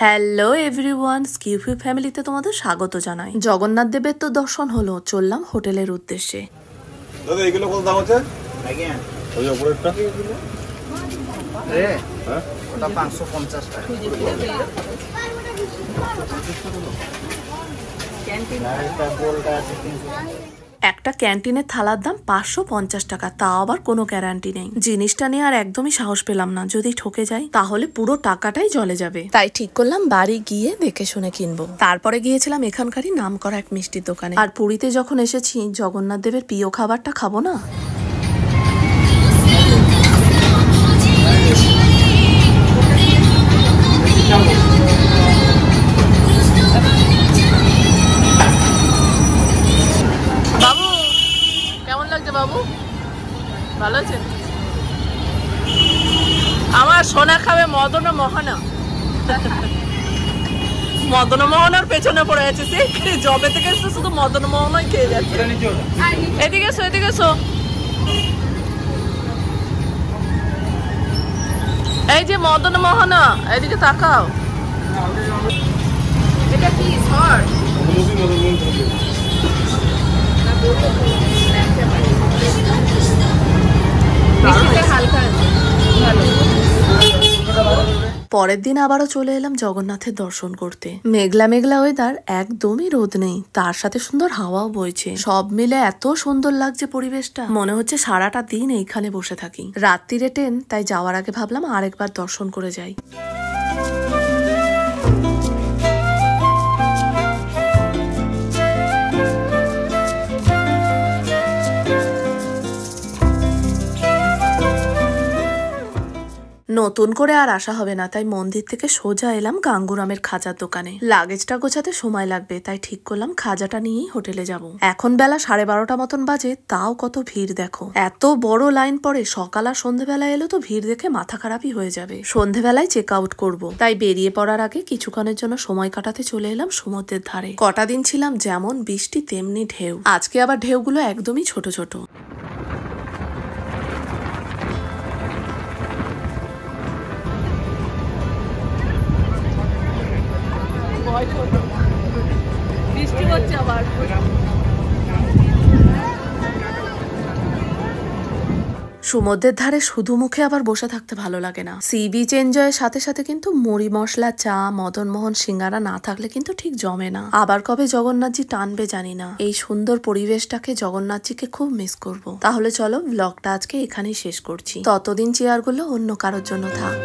Hello everyone, স্কিউফি ফ্যামিলিতে তোমাদের স্বাগত জানাই। জগন্নাথ দেবের তো দর্শন হলো, চললাম হোটেলের উদ্দেশ্যে। দাদা এগুলো কত দাম আছে? আজ্ঞা ওই উপরেরটা রে হ্যাঁ ওটা 550 টাকা। ক্যান্টিন এটা গোলটা আছে 300। একটা ক্যান্টিনের থালার দাম 550 টাকা, তাও আবার কোনো গ্যারান্টি নেই। জিনিসটা নিয়ে আর একদমই সাহস পেলাম না, যদি ঠকে যাই তাহলে পুরো টাকাটাই জলে যাবে। তাই ঠিক করলাম বাড়ি গিয়ে দেখে শুনে কিনবো। তারপরে গিয়েছিলাম এখানকারই নামকরা এক মিষ্টির দোকানে। আর পুরীতে যখন এসেছি, জগন্নাথ দেবের প্রিয় খাবারটা খাবো না? বাবু কেমন লাগছে? বাবু ভালো আছেন? আমার সোনা খাবে মদন মোহনা। মদন মোহনার পেছনে পড়ে আছে, সে জবে থেকে এসে শুধু মদন মোহনাই খেয়ে যাচ্ছে। এদিকে এসো, এদিকে এসো। এই যে মদন মোহনা, এদিকে তাকাও। এটা কি সর? পরের দিন আবারও চলে এলাম জগন্নাথের দর্শন করতে। মেঘলা মেঘলা ওয়েদার, একদমই রোদ নেই, তার সাথে সুন্দর হাওয়াও বইছে। সব মিলে এত সুন্দর লাগছে পরিবেশটা, মনে হচ্ছে সারাটা দিন এইখানে বসে থাকি। রাত্রিরে ট্রেন, তাই যাওয়ার আগে ভাবলাম আরেকবার দর্শন করে যাই। নতুন করে আর আসা হবে না, তাই মন্দির থেকে সোজা এলাম গাঙ্গুরামের খাজার দোকানে। লাগেজটা গোছাতে সময় লাগবে, তাই ঠিক করলাম খাজাটা নিয়েই হোটেলে যাব। এখন বেলা 12:30 মতন বাজে, তাও কত ভিড় দেখো। এত বড় লাইন পড়ে। সকাল আর সন্ধেবেলা এলো তো ভিড় দেখে মাথা খারাপই হয়ে যাবে। সন্ধেবেলায় চেক আউট করবো, তাই বেরিয়ে পড়ার আগে কিছুক্ষণের জন্য সময় কাটাতে চলে এলাম সমুদ্রের ধারে। কটা দিন ছিলাম যেমন বৃষ্টি তেমনি ঢেউ। আজকে আবার ঢেউগুলো একদমই ছোট ছোট। বৃষ্টি হচ্ছে আবার। সমুদ্রের ধারে শুধু মুখে আবার বসে থাকতে ভালো লাগে না। সি বিচ এনজয়ের সাথে সাথে কিন্তু মুড়ি মশলা, চা, মদন মোহন, সিঙ্গারা না থাকলে কিন্তু ঠিক জমে না। আবার কবে জগন্নাথজি টানবে জানি না। এই সুন্দর পরিবেশটাকে, জগন্নাথজিকে খুব মিস করব। তাহলে চলো ব্লগটা আজকে এখানেই শেষ করছি। ততদিন চেয়ারগুলো অন্য কারোর জন্য থাক।